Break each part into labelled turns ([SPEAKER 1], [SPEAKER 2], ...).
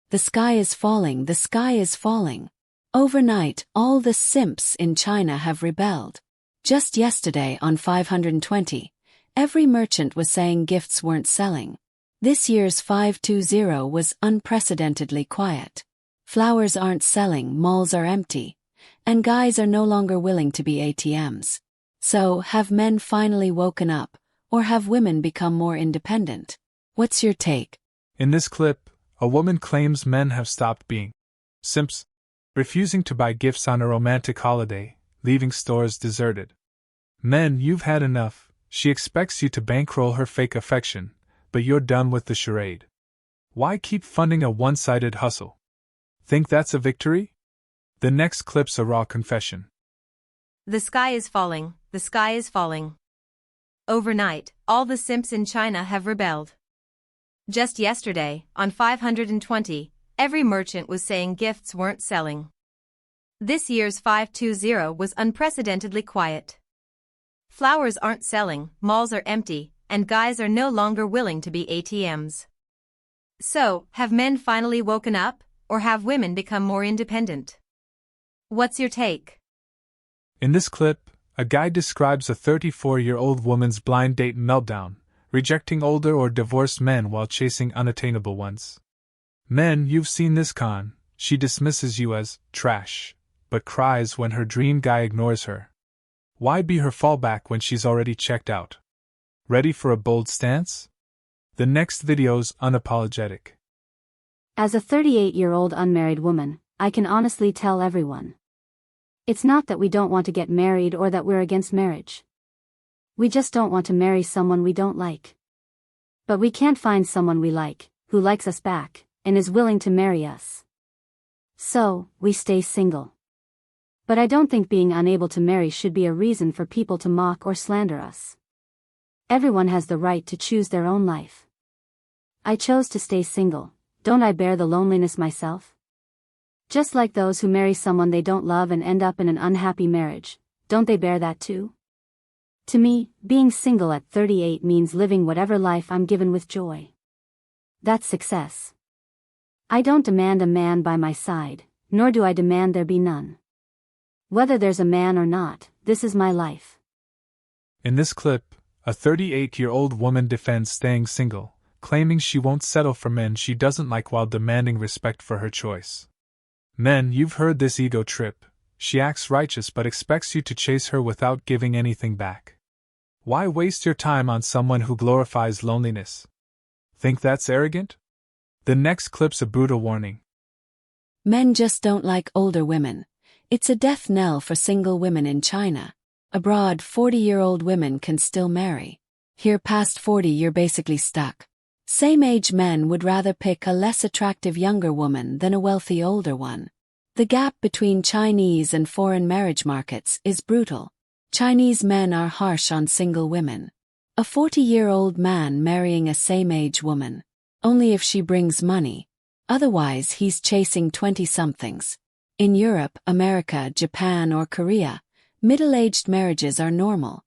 [SPEAKER 1] The sky is falling, the sky is falling. Overnight, all the simps in China have rebelled. Just yesterday on 520, every merchant was saying gifts weren't selling. This year's 520 was unprecedentedly quiet. Flowers aren't selling, malls are empty, and guys are no longer willing to be ATMs. So, have men finally woken up, or have women become more independent? What's your take?
[SPEAKER 2] In this clip, a woman claims men have stopped being simps, refusing to buy gifts on a romantic holiday, leaving stores deserted. Men, you've had enough. She expects you to bankroll her fake affection, but you're done with the charade. Why keep funding a one-sided hustle? Think that's a victory? The next clip's a raw confession.
[SPEAKER 3] The sky is falling, the sky is falling. Overnight, all the simps in China have rebelled. Just yesterday, on 520, every merchant was saying gifts weren't selling. This year's 520 was unprecedentedly quiet. Flowers aren't selling, malls are empty, and guys are no longer willing to be ATMs. So, have men finally woken up, or have women become more independent? What's your take?
[SPEAKER 2] In this clip, a guy describes a 34-year-old woman's blind date meltdown, rejecting older or divorced men while chasing unattainable ones. Men, you've seen this con. She dismisses you as trash, but cries when her dream guy ignores her. Why be her fallback when she's already checked out? Ready for a bold stance? The next video's unapologetic.
[SPEAKER 4] As a 38-year-old unmarried woman, I can honestly tell everyone. It's not that we don't want to get married or that we're against marriage. We just don't want to marry someone we don't like. But we can't find someone we like, who likes us back, and is willing to marry us. So, we stay single. But I don't think being unable to marry should be a reason for people to mock or slander us. Everyone has the right to choose their own life. I chose to stay single. Don't I bear the loneliness myself? Just like those who marry someone they don't love and end up in an unhappy marriage, don't they bear that too? To me, being single at 38 means living whatever life I'm given with joy. That's success. I don't demand a man by my side, nor do I demand there be none. Whether there's a man or not, this is my life.
[SPEAKER 2] In this clip, a 38-year-old woman defends staying single, claiming she won't settle for men she doesn't like while demanding respect for her choice. Men, you've heard this ego trip. She acts righteous but expects you to chase her without giving anything back. Why waste your time on someone who glorifies loneliness? Think that's arrogant? The next clip's a brutal warning.
[SPEAKER 1] Men just don't like older women. It's a death knell for single women in China. Abroad, 40-year-old women can still marry. Here, past 40, you're basically stuck. Same-age men would rather pick a less attractive younger woman than a wealthy older one. The gap between Chinese and foreign marriage markets is brutal. Chinese men are harsh on single women. A 40-year-old man marrying a same-age woman. Only if she brings money. Otherwise, he's chasing 20-somethings. In Europe, America, Japan, or Korea, middle-aged marriages are normal.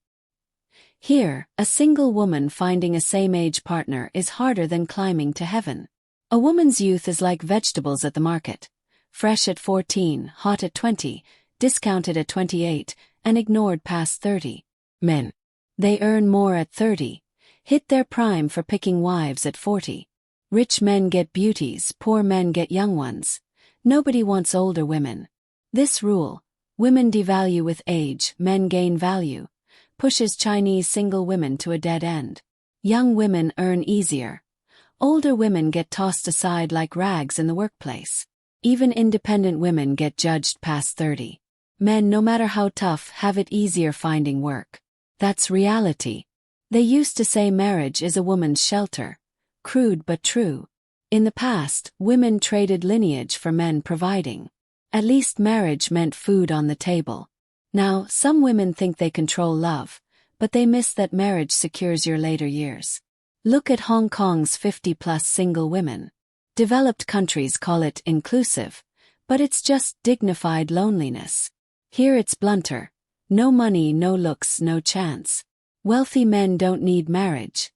[SPEAKER 1] Here, a single woman finding a same-age partner is harder than climbing to heaven. A woman's youth is like vegetables at the market. Fresh at 14, hot at 20, discounted at 28, and ignored past 30. Men. They earn more at 30, hit their prime for picking wives at 40. Rich men get beauties, poor men get young ones. Nobody wants older women. This rule, women devalue with age, men gain value, pushes Chinese single women to a dead end. Young women earn easier. Older women get tossed aside like rags in the workplace. Even independent women get judged past 30. Men, no matter how tough, have it easier finding work. That's reality. They used to say marriage is a woman's shelter. Crude but true. In the past, women traded lineage for men providing. At least marriage meant food on the table. Now, some women think they control love, but they miss that marriage secures your later years. Look at Hong Kong's 50-plus single women. Developed countries call it inclusive, but it's just dignified loneliness. Here it's blunter. No money, no looks, no chance. Wealthy men don't need marriage.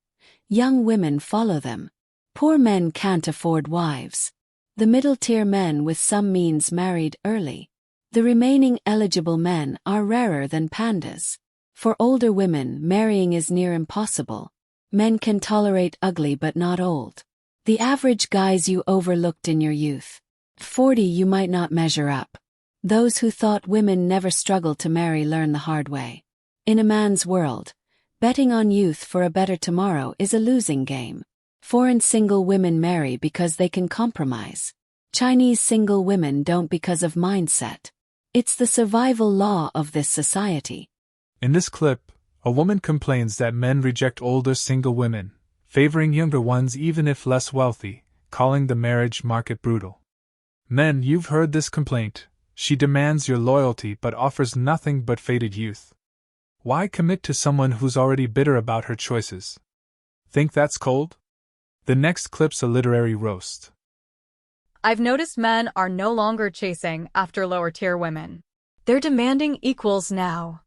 [SPEAKER 1] Young women follow them. Poor men can't afford wives. The middle-tier men with some means married early. The remaining eligible men are rarer than pandas. For older women, marrying is near impossible. Men can tolerate ugly but not old. The average guys you overlooked in your youth. 40 you might not measure up. Those who thought women never struggled to marry learn the hard way. In a man's world, betting on youth for a better tomorrow is a losing game. Foreign single women marry because they can compromise. Chinese single women don't because of mindset. It's the survival law of this society.
[SPEAKER 2] In this clip, a woman complains that men reject older single women, favoring younger ones even if less wealthy, calling the marriage market brutal. Men, you've heard this complaint. She demands your loyalty but offers nothing but faded youth. Why commit to someone who's already bitter about her choices? Think that's cold? The next clip's a literary roast.
[SPEAKER 5] I've noticed men are no longer chasing after lower-tier women. They're demanding equals now.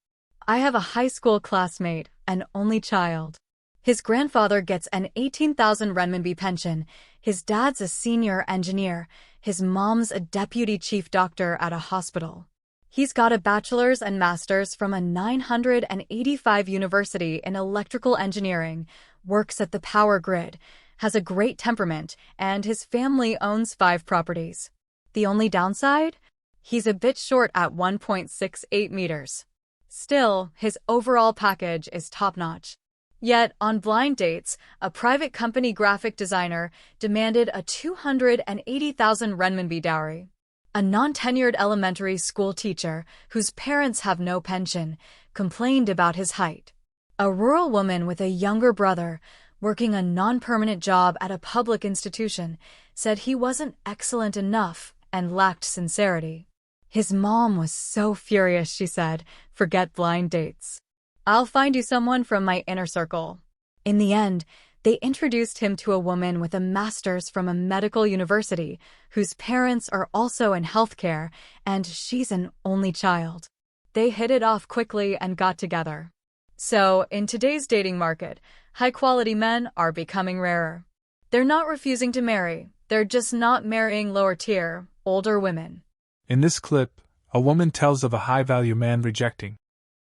[SPEAKER 5] I have a high school classmate, an only child. His grandfather gets an 18,000 renminbi pension, his dad's a senior engineer, his mom's a deputy chief doctor at a hospital. He's got a bachelor's and master's from a 985 university in electrical engineering, works at the power grid, has a great temperament, and his family owns 5 properties. The only downside? He's a bit short at 1.68 meters. Still, his overall package is top-notch. Yet, on blind dates, a private company graphic designer demanded a 280,000 renminbi dowry. A non-tenured elementary school teacher, whose parents have no pension, complained about his height. A rural woman with a younger brother, working a non-permanent job at a public institution, said he wasn't excellent enough and lacked sincerity. His mom was so furious, she said, "Forget blind dates. I'll find you someone from my inner circle." In the end, they introduced him to a woman with a master's from a medical university, whose parents are also in healthcare, and she's an only child. They hit it off quickly and got together. So, in today's dating market, high-quality men are becoming rarer. They're not refusing to marry, they're just not marrying lower-tier, older women.
[SPEAKER 2] In this clip, a woman tells of a high-value man rejecting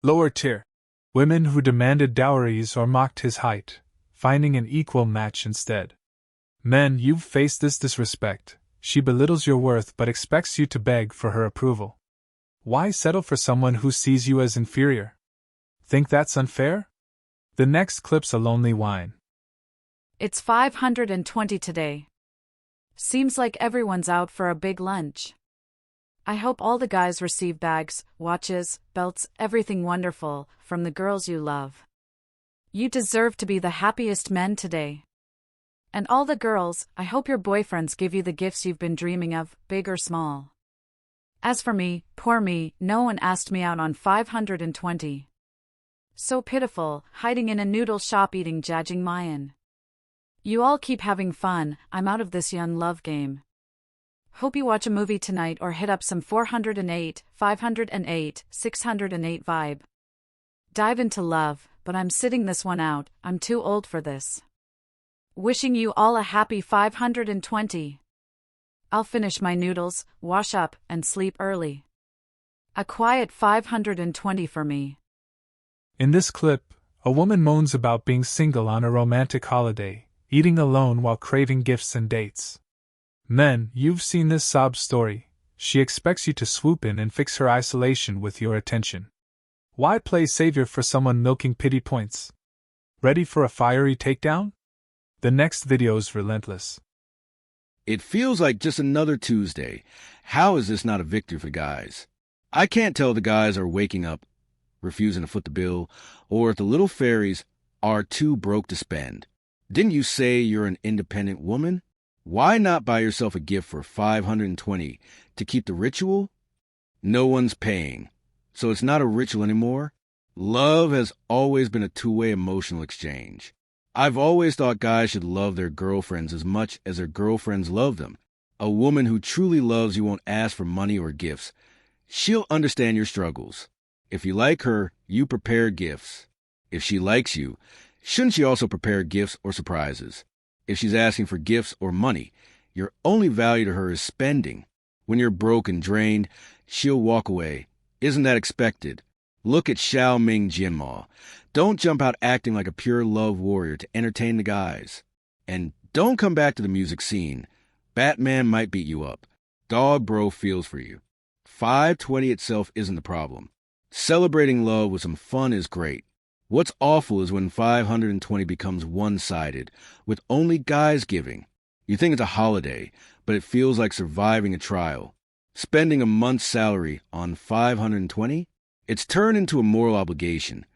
[SPEAKER 2] lower-tier women who demanded dowries or mocked his height, finding an equal match instead. Men, you've faced this disrespect. She belittles your worth but expects you to beg for her approval. Why settle for someone who sees you as inferior? Think that's unfair? The next clip's a lonely whine.
[SPEAKER 6] It's 520 today. Seems like everyone's out for a big lunch. I hope all the guys receive bags, watches, belts, everything wonderful, from the girls you love. You deserve to be the happiest men today. And all the girls, I hope your boyfriends give you the gifts you've been dreaming of, big or small. As for me, poor me, no one asked me out on 520. So pitiful, hiding in a noodle shop eating jajangmyeon. You all keep having fun, I'm out of this young love game. Hope you watch a movie tonight or hit up some 408, 508, 608 vibe. Dive into love, but I'm sitting this one out, I'm too old for this. Wishing you all a happy 520. I'll finish my noodles, wash up, and sleep early. A quiet 520 for me.
[SPEAKER 2] In this clip, a woman moans about being single on a romantic holiday, eating alone while craving gifts and dates. Men, you've seen this sob story. She expects you to swoop in and fix her isolation with your attention. Why play savior for someone milking pity points? Ready for a fiery takedown? The next video's relentless.
[SPEAKER 7] It feels like just another Tuesday. How is this not a victory for guys? I can't tell the guys are waking up, refusing to foot the bill, or if the little fairies are too broke to spend. Didn't you say you're an independent woman? Why not buy yourself a gift for 520 to keep the ritual? No one's paying, so it's not a ritual anymore. Love has always been a two-way emotional exchange. I've always thought guys should love their girlfriends as much as their girlfriends love them. A woman who truly loves you won't ask for money or gifts. She'll understand your struggles. If you like her, you prepare gifts. If she likes you, shouldn't she also prepare gifts or surprises? If she's asking for gifts or money, Your only value to her is spending. When you're broke and drained, she'll walk away. Isn't that expected? Look at Xiao Ming Jianma. Don't jump out acting like a pure love warrior to entertain the guys. And don't come back to the music scene. Batman might beat you up. Dog bro feels for you. 520 itself isn't the problem. Celebrating love with some fun is great. What's awful is when 520 becomes one-sided, with only guys giving. You think it's a holiday, but it feels like surviving a trial. Spending a month's salary on 520? It's turned into a moral obligation.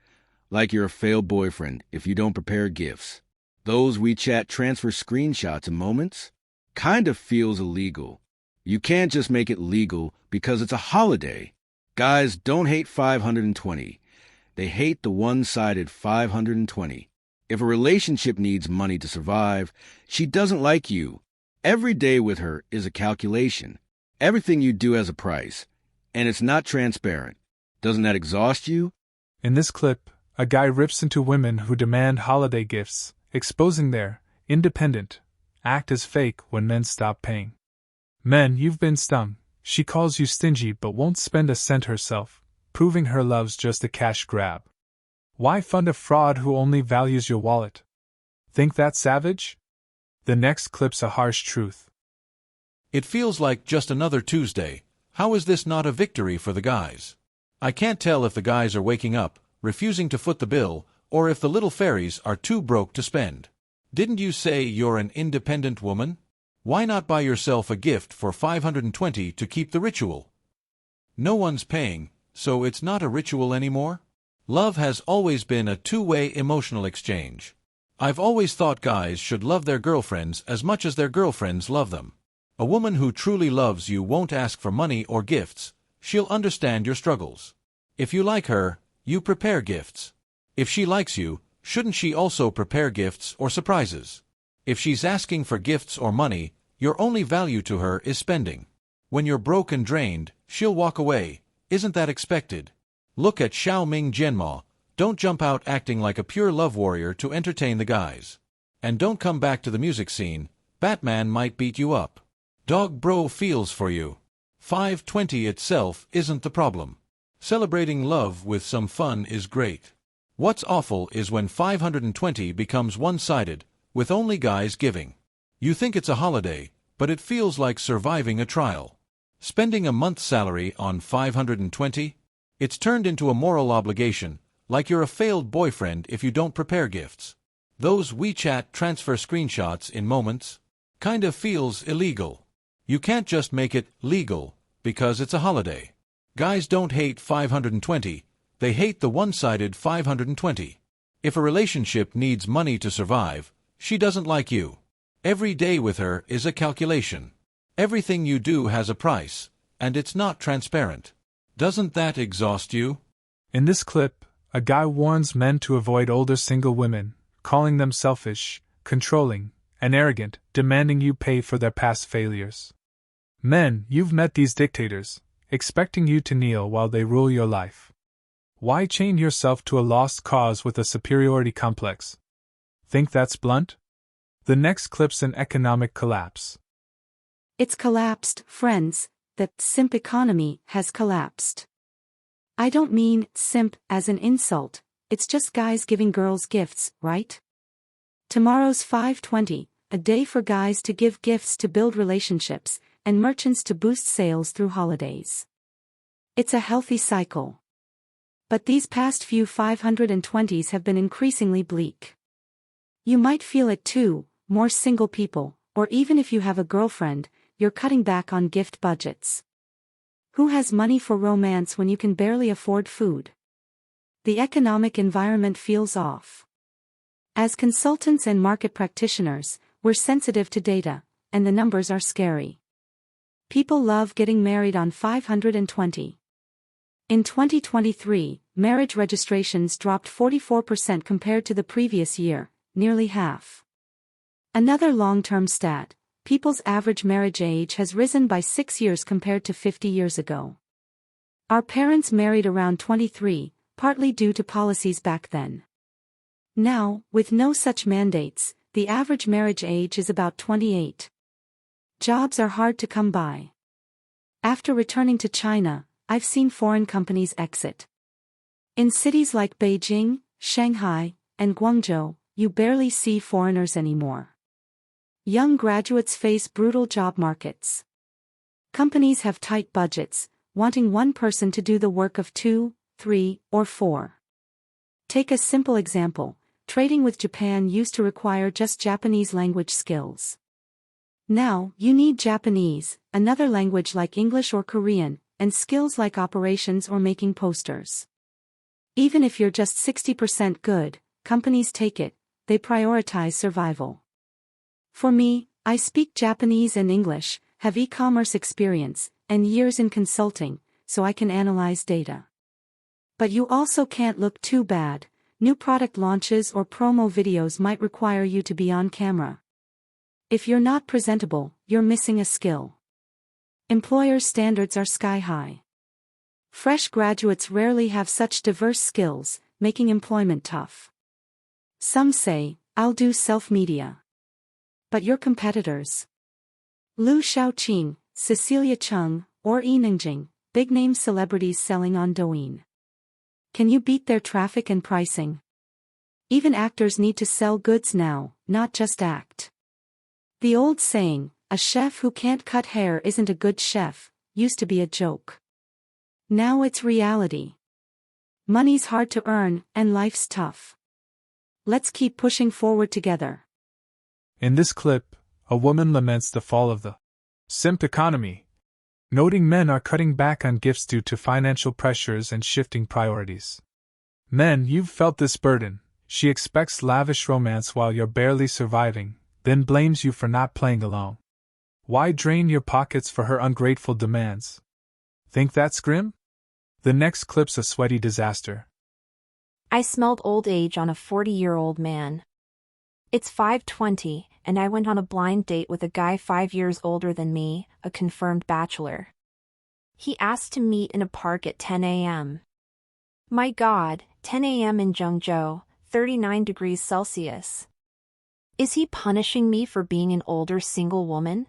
[SPEAKER 7] Like you're a failed boyfriend if you don't prepare gifts. Those WeChat transfer screenshots and moments? Kind of feels illegal. You can't just make it legal because it's a holiday. Guys don't hate 520. They hate the one-sided 520. If a relationship needs money to survive, she doesn't like you. Every day with her is a calculation. Everything you do has a price, and it's not transparent. Doesn't that exhaust you?
[SPEAKER 2] In this clip, a guy rips into women who demand holiday gifts, exposing their independent act as fake when men stop paying. Men, you've been stung. She calls you stingy but won't spend a cent herself, proving her love's just a cash grab. Why fund a fraud who only values your wallet? Think that's savage? The next clip's a harsh truth.
[SPEAKER 8] It feels like just another Tuesday. How is this not a victory for the guys? I can't tell if the guys are waking up, refusing to foot the bill, or if the little fairies are too broke to spend. Didn't you say you're an independent woman? Why not buy yourself a gift for 520 to keep the ritual? No one's paying, so it's not a ritual anymore? Love has always been a two-way emotional exchange. I've always thought guys should love their girlfriends as much as their girlfriends love them. A woman who truly loves you won't ask for money or gifts. She'll understand your struggles. If you like her, you prepare gifts. If she likes you, shouldn't she also prepare gifts or surprises? If she's asking for gifts or money, your only value to her is spending. When you're broke and drained, she'll walk away. Isn't that expected? Look at Xiao Ming Jianma. Don't jump out acting like a pure love warrior to entertain the guys. And don't come back to the music scene. Batman might beat you up. Dog bro feels for you. 520 itself isn't the problem. Celebrating love with some fun is great. What's awful is when 520 becomes one-sided, with only guys giving. You think it's a holiday, but it feels like surviving a trial. Spending a month's salary on 520? It's turned into a moral obligation, like you're a failed boyfriend if you don't prepare gifts. Those WeChat transfer screenshots in moments? Kind of feels illegal. You can't just make it legal, because it's a holiday. Guys don't hate 520, they hate the one-sided 520. If a relationship needs money to survive, she doesn't like you. Every day with her is a calculation. Everything you do has a price, and it's not transparent. Doesn't that exhaust you?
[SPEAKER 2] In this clip, a guy warns men to avoid older single women, calling them selfish, controlling, and arrogant, demanding you pay for their past failures. Men, you've met these dictators, expecting you to kneel while they rule your life. Why chain yourself to a lost cause with a superiority complex? Think that's blunt? The next clip's an economic collapse.
[SPEAKER 4] It's collapsed, friends. The simp economy has collapsed. I don't mean simp as an insult, it's just guys giving girls gifts, right? Tomorrow's 520, a day for guys to give gifts to build relationships, and merchants to boost sales through holidays. It's a healthy cycle. But these past few 520s have been increasingly bleak. You might feel it too, more single people, or even if you have a girlfriend, you're cutting back on gift budgets. Who has money for romance when you can barely afford food? The economic environment feels off. As consultants and market practitioners, we're sensitive to data, and the numbers are scary. People love getting married on 520. In 2023, marriage registrations dropped 44% compared to the previous year, nearly half. Another long-term stat, people's average marriage age has risen by 6 years compared to 50 years ago. Our parents married around 23, partly due to policies back then. Now, with no such mandates, the average marriage age is about 28.
[SPEAKER 9] Jobs are hard to come by. After returning to China, I've seen foreign companies exit. In cities like Beijing, Shanghai, and Guangzhou, you barely see foreigners anymore. Young graduates face brutal job markets. Companies have tight budgets, wanting one person to do the work of 2, 3, or 4. Take a simple example: trading with Japan used to require just Japanese language skills. Now, you need Japanese, another language like English or Korean, and skills like operations or making posters. Even if you're just 60% good, companies take it, they prioritize survival. For me, I speak Japanese and English, have e-commerce experience, and years in consulting, so I can analyze data. But you also can't look too bad. New product launches or promo videos might require you to be on camera. If you're not presentable, you're missing a skill. Employers' standards are sky high. Fresh graduates rarely have such diverse skills, making employment tough. Some say, "I'll do self-media." But your competitors? Liu Shaoqing, Cecilia Chung, or Yi Ningjing, big-name celebrities selling on Douyin. Can you beat their traffic and pricing? Even actors need to sell goods now, not just act. The old saying, "A chef who can't cut hair isn't a good chef," used to be a joke. Now it's reality. Money's hard to earn, and life's tough. Let's keep pushing forward together.
[SPEAKER 2] In this clip, a woman laments the fall of the simp economy, noting men are cutting back on gifts due to financial pressures and shifting priorities. Men, you've felt this burden. She expects lavish romance while you're barely surviving, then blames you for not playing along. Why drain your pockets for her ungrateful demands? Think that's grim? The next clip's a sweaty disaster.
[SPEAKER 10] I smelled old age on a 40-year-old man. It's 5:20, and I went on a blind date with a guy 5 years older than me, a confirmed bachelor. He asked to meet in a park at 10 a.m. My God, 10 a.m. in Zhengzhou, 39 degrees Celsius. Is he punishing me for being an older single woman?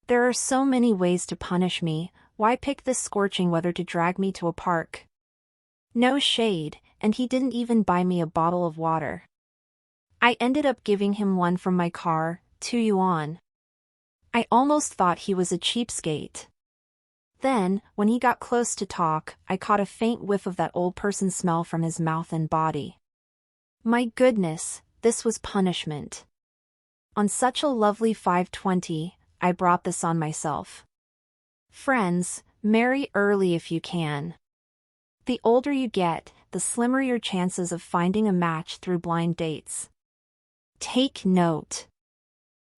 [SPEAKER 10] There are so many ways to punish me. Why pick this scorching weather to drag me to a park? No shade, and he didn't even buy me a bottle of water. I ended up giving him one from my car, 2 yuan. I almost thought he was a cheapskate. Then, when he got close to talk, I caught a faint whiff of that old person smell from his mouth and body. My goodness, this was punishment. On such a lovely 5:20, I brought this on myself. Friends, marry early if you can. The older you get, the slimmer your chances of finding a match through blind dates. Take note.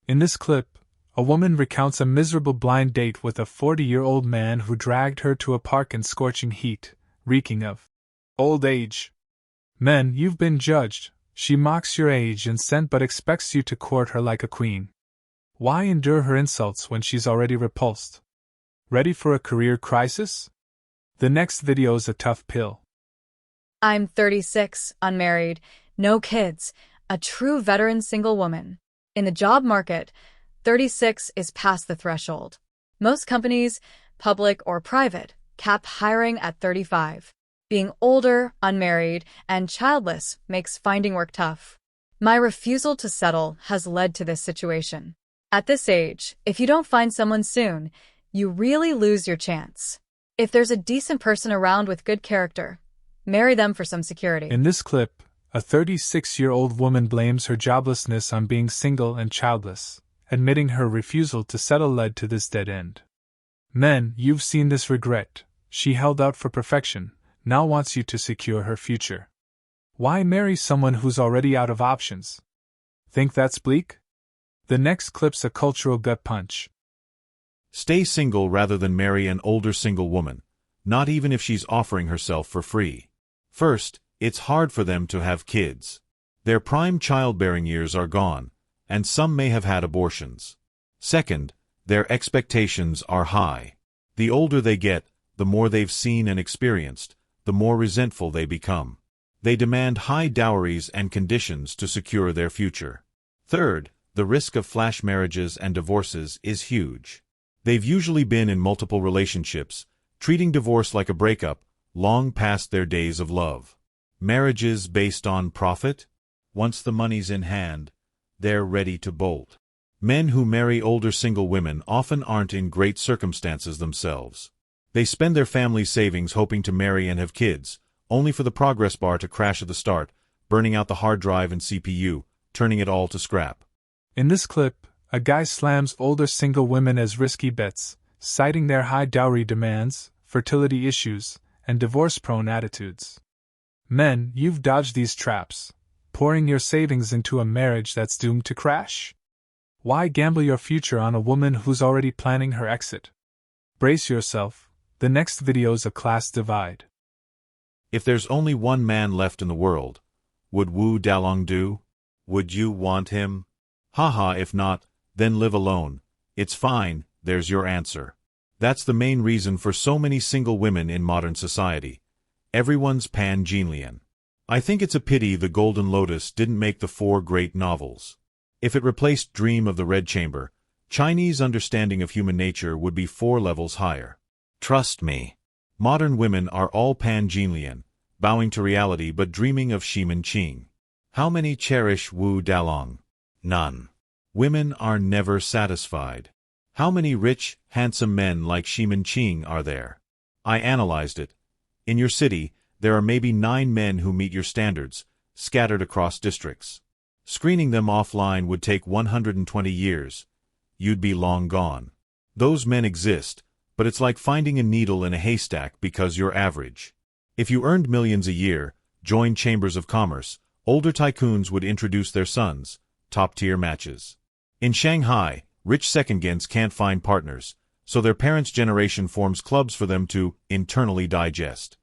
[SPEAKER 2] In this clip, a woman recounts a miserable blind date with a 40-year-old man who dragged her to a park in scorching heat, reeking of old age. Men, you've been judged. She mocks your age and scent but expects you to court her like a queen. Why endure her insults when she's already repulsed? Ready for a career crisis? The next video's a tough pill.
[SPEAKER 5] I'm 36, unmarried, no kids, a true veteran single woman. In the job market, 36 is past the threshold. Most companies, public or private, cap hiring at 35. Being older, unmarried, and childless makes finding work tough. My refusal to settle has led to this situation. At this age, if you don't find someone soon, you really lose your chance. If there's a decent person around with good character, marry them for some security.
[SPEAKER 2] In this clip, a 36-year-old woman blames her joblessness on being single and childless, admitting her refusal to settle led to this dead end. Men, you've seen this regret. She held out for perfection, now wants you to secure her future. Why marry someone who's already out of options? Think that's bleak? The next clip's a cultural gut punch.
[SPEAKER 8] Stay single rather than marry an older single woman, not even if she's offering herself for free. First, it's hard for them to have kids. Their prime childbearing years are gone, and some may have had abortions. Second, their expectations are high. The older they get, the more they've seen and experienced, the more resentful they become. They demand high dowries and conditions to secure their future. Third, the risk of flash marriages and divorces is huge. They've usually been in multiple relationships, treating divorce like a breakup, long past their days of love. Marriages based on profit? Once the money's in hand, they're ready to bolt. Men who marry older single women often aren't in great circumstances themselves. They spend their family savings hoping to marry and have kids, only for the progress bar to crash at the start, burning out the hard drive and CPU, turning it all to scrap.
[SPEAKER 2] In this clip, a guy slams older single women as risky bets, citing their high dowry demands, fertility issues, and divorce-prone attitudes. Men, you've dodged these traps, pouring your savings into a marriage that's doomed to crash. Why gamble your future on a woman who's already planning her exit? Brace yourself, the next video's a class divide.
[SPEAKER 8] If there's only one man left in the world, would Wu Dalong do? Would you want him? Haha, if not, then live alone. It's fine, there's your answer. That's the main reason for so many single women in modern society. Everyone's pan-Genian. I think it's a pity The Golden Lotus didn't make the 4 great novels. If it replaced Dream of the Red Chamber, Chinese understanding of human nature would be 4 levels higher. Trust me. Modern women are all pan-Genian, bowing to reality but dreaming of Ximen Qing. How many cherish Wu Dalong? None. Women are never satisfied. How many rich, handsome men like Ximen Qing are there? I analyzed it. In your city, there are maybe 9 men who meet your standards, scattered across districts. Screening them offline would take 120 years. You'd be long gone. Those men exist, but it's like finding a needle in a haystack because you're average. If you earned millions a year, joined chambers of commerce, older tycoons would introduce their sons, top-tier matches. In Shanghai, rich second-gens can't find partners, so their parents' generation forms clubs for them to internally digest.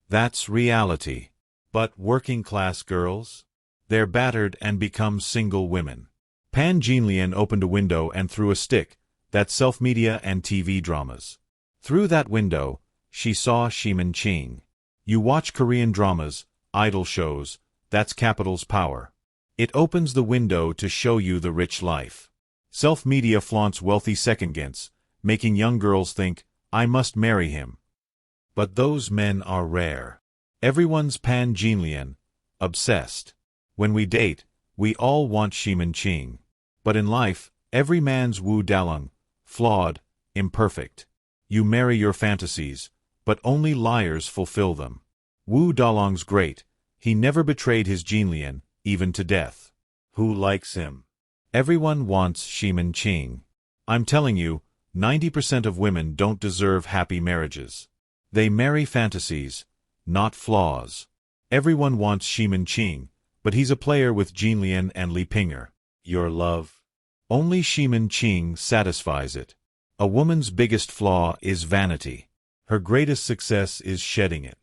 [SPEAKER 8] That's reality. But working-class girls? They're battered and become single women. Pan Jinlian opened a window and threw a stick. That's self-media and TV dramas. Through that window, she saw Ximen Qing. You watch Korean dramas, idol shows, that's capital's power. It opens the window to show you the rich life. Self-media flaunts wealthy second-gens, making young girls think, I must marry him. But those men are rare. Everyone's pan-Jinlian, obsessed. When we date, we all want Ximen Qing. But in life, every man's Wu Dalong, flawed, imperfect. You marry your fantasies, but only liars fulfill them. Wu Dalong's great. He never betrayed his Jinlian, even to death. Who likes him? Everyone wants Ximen Qing. I'm telling you, 90% of women don't deserve happy marriages. They marry fantasies, not flaws. Everyone wants Ximen Qing, but he's a player with Jinlian and Li Pinger. Your love? Only Ximen Qing satisfies it. A woman's biggest flaw is vanity. Her greatest success is shedding it.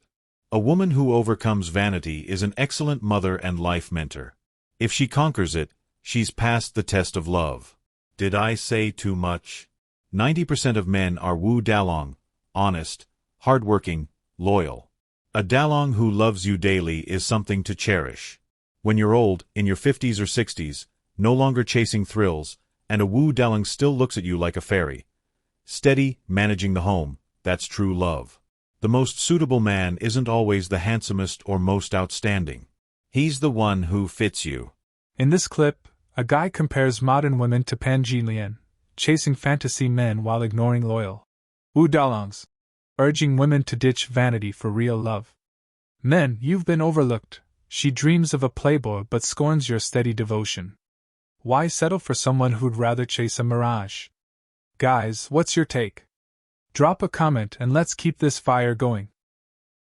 [SPEAKER 8] A woman who overcomes vanity is an excellent mother and life mentor. If she conquers it, she's passed the test of love. Did I say too much? 90% of men are Wu Dalong, honest, hardworking, loyal. A Dalong who loves you daily is something to cherish. When you're old, in your 50s or 60s, no longer chasing thrills, and a Wu Dalong still looks at you like a fairy. Steady, managing the home, that's true love. The most suitable man isn't always the handsomest or most outstanding. He's the one who fits you.
[SPEAKER 2] In this clip, a guy compares modern women to Pan Jinlian, chasing fantasy men while ignoring loyal Wu Dalongs, urging women to ditch vanity for real love. Men, you've been overlooked. She dreams of a playboy but scorns your steady devotion. Why settle for someone who'd rather chase a mirage? Guys, what's your take? Drop a comment and let's keep this fire going.